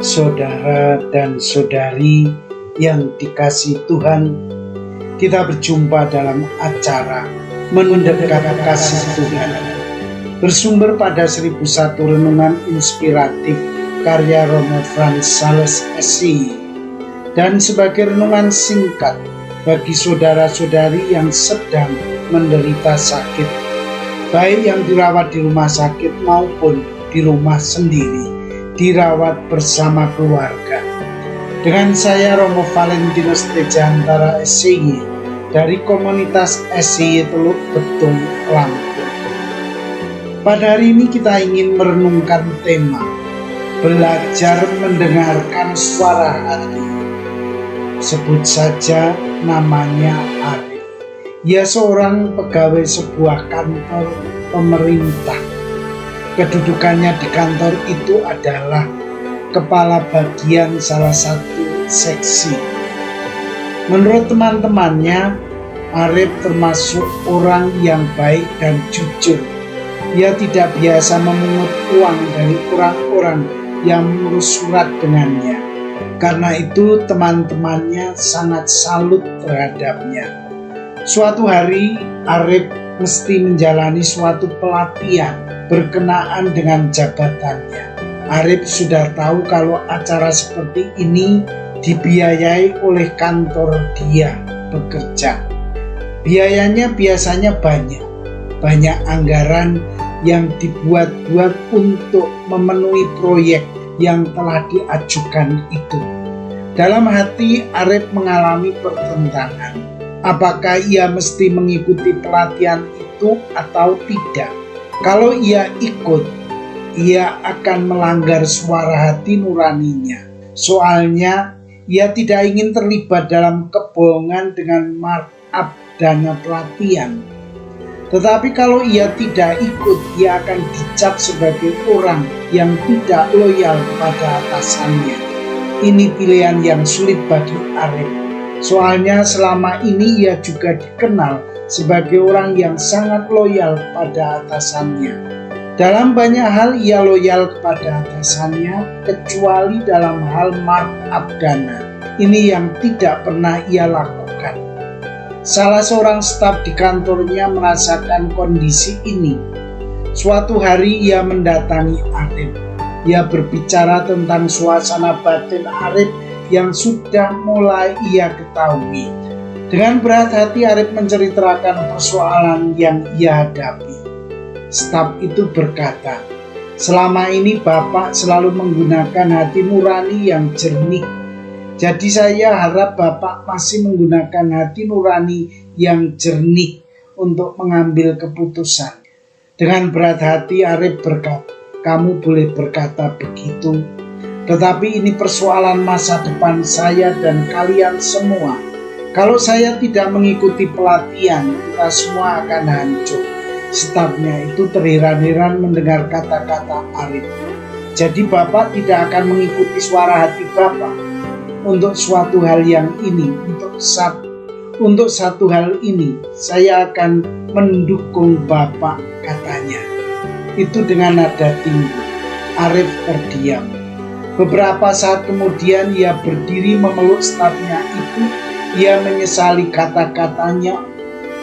Saudara dan saudari yang dikasihi Tuhan, kita berjumpa dalam acara Mendekat Kasih Tuhan, bersumber pada 1001 renungan inspiratif karya Romo Franz Sales SI, dan sebagai renungan singkat bagi saudara-saudari yang sedang menderita sakit, baik yang dirawat di rumah sakit maupun di rumah sendiri, dirawat bersama keluarga. Dengan saya Romo Valentinus Tejantara SI dari komunitas SI Teluk Betung, Lampung. Pada hari ini kita ingin merenungkan tema belajar mendengarkan suara hati. Sebut saja namanya Arif. Ia seorang pegawai sebuah kantor pemerintah. Kedudukannya di kantor itu adalah kepala bagian salah satu seksi. Menurut teman-temannya, Arif termasuk orang yang baik dan jujur. Ia tidak biasa memungut uang dari orang-orang yang mengurus surat dengannya. Karena itu teman-temannya sangat salut terhadapnya. Suatu hari Arif mesti menjalani suatu pelatihan berkenaan dengan jabatannya. Arif sudah tahu kalau acara seperti ini dibiayai oleh kantor dia bekerja. Biayanya biasanya banyak anggaran yang dibuat-buat untuk memenuhi proyek yang telah diajukan itu. Dalam hati Arif mengalami pertentangan. Apakah ia mesti mengikuti pelatihan itu atau tidak? Kalau ia ikut, ia akan melanggar suara hati nuraninya. Soalnya, ia tidak ingin terlibat dalam kebohongan dengan markup dana pelatihan. Tetapi kalau ia tidak ikut, ia akan dicap sebagai orang yang tidak loyal pada atasannya. Ini pilihan yang sulit bagi Arif. Soalnya selama ini ia juga dikenal sebagai orang yang sangat loyal pada atasannya. Dalam banyak hal ia loyal kepada atasannya, kecuali dalam hal markup dana. Ini yang tidak pernah ia lakukan. Salah seorang staf di kantornya merasakan kondisi ini. Suatu hari ia mendatangi Arif. Ia berbicara tentang suasana batin Arif yang sudah mulai ia ketahui. Dengan berat hati Arif menceritakan persoalan yang ia hadapi. Staf itu berkata, "Selama ini Bapak selalu menggunakan hati nurani yang jernih. Jadi saya harap Bapak masih menggunakan hati nurani yang jernih untuk mengambil keputusan." Dengan berat hati Arif berkata, "Kamu boleh berkata begitu, tetapi ini persoalan masa depan saya dan kalian semua. Kalau saya tidak mengikuti pelatihan, kita semua akan hancur." Stafnya itu terheran-heran mendengar kata-kata Arif. "Jadi Bapak tidak akan mengikuti suara hati Bapak untuk suatu hal yang ini, untuk satu hal ini saya akan mendukung Bapak," katanya. Itu dengan nada tinggi. Arif terdiam. Beberapa saat kemudian ia berdiri memeluk stafnya itu. Ia menyesali kata-katanya.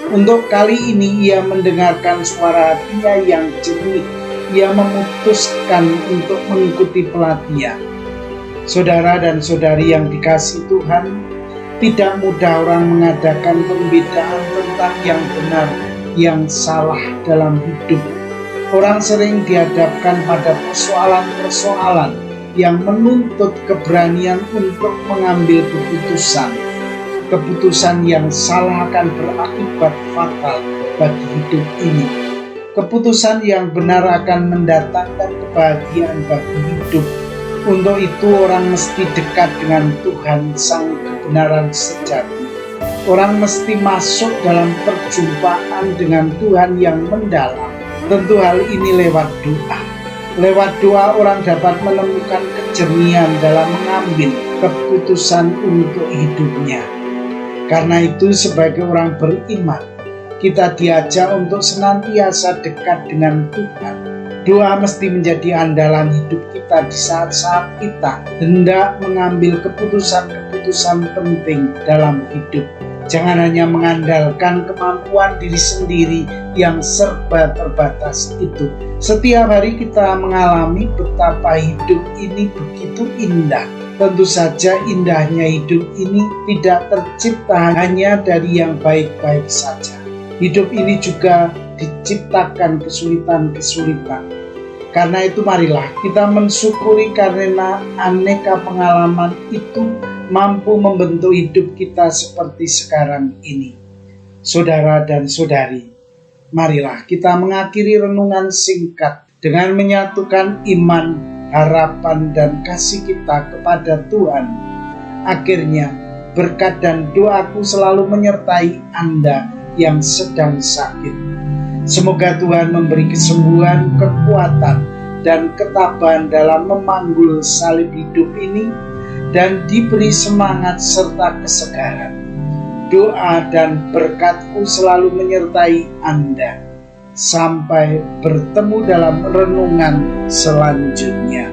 Untuk kali ini ia mendengarkan suara hatinya yang jernih. Ia memutuskan untuk mengikuti pelatihan. Saudara dan saudari yang dikasihi Tuhan, tidak mudah orang mengadakan pembedaan tentang yang benar, yang salah dalam hidup. Orang sering dihadapkan pada persoalan-persoalan yang menuntut keberanian untuk mengambil keputusan. Keputusan yang salah akan berakibat fatal bagi hidup ini. Keputusan yang benar akan mendatangkan kebahagiaan bagi hidup. Untuk itu orang mesti dekat dengan Tuhan Sang Kebenaran Sejati. Orang mesti masuk dalam perjumpaan dengan Tuhan yang mendalam. Tentu hal ini lewat doa. Lewat doa orang dapat menemukan kejernihan dalam mengambil keputusan untuk hidupnya. Karena itu sebagai orang beriman, kita diajak untuk senantiasa dekat dengan Tuhan. Doa mesti menjadi andalan hidup kita di saat-saat kita hendak mengambil keputusan-keputusan penting dalam hidup. Jangan hanya mengandalkan kemampuan diri sendiri yang serba terbatas itu. Setiap hari kita mengalami betapa hidup ini begitu indah. Tentu saja indahnya hidup ini tidak tercipta hanya dari yang baik-baik saja. Hidup ini juga diciptakan kesulitan-kesulitan. Karena itu marilah kita mensyukuri karena aneka pengalaman itu mampu membentuk hidup kita seperti sekarang ini. Saudara dan saudari, marilah kita mengakhiri renungan singkat dengan menyatukan iman, harapan, dan kasih kita kepada Tuhan. Akhirnya, berkat dan doaku selalu menyertai Anda yang sedang sakit. Semoga Tuhan memberi kesembuhan, kekuatan, dan ketabahan dalam memanggul salib hidup ini dan diberi semangat serta kesegaran. Doa dan berkat-Ku selalu menyertai Anda. Sampai bertemu dalam renungan selanjutnya.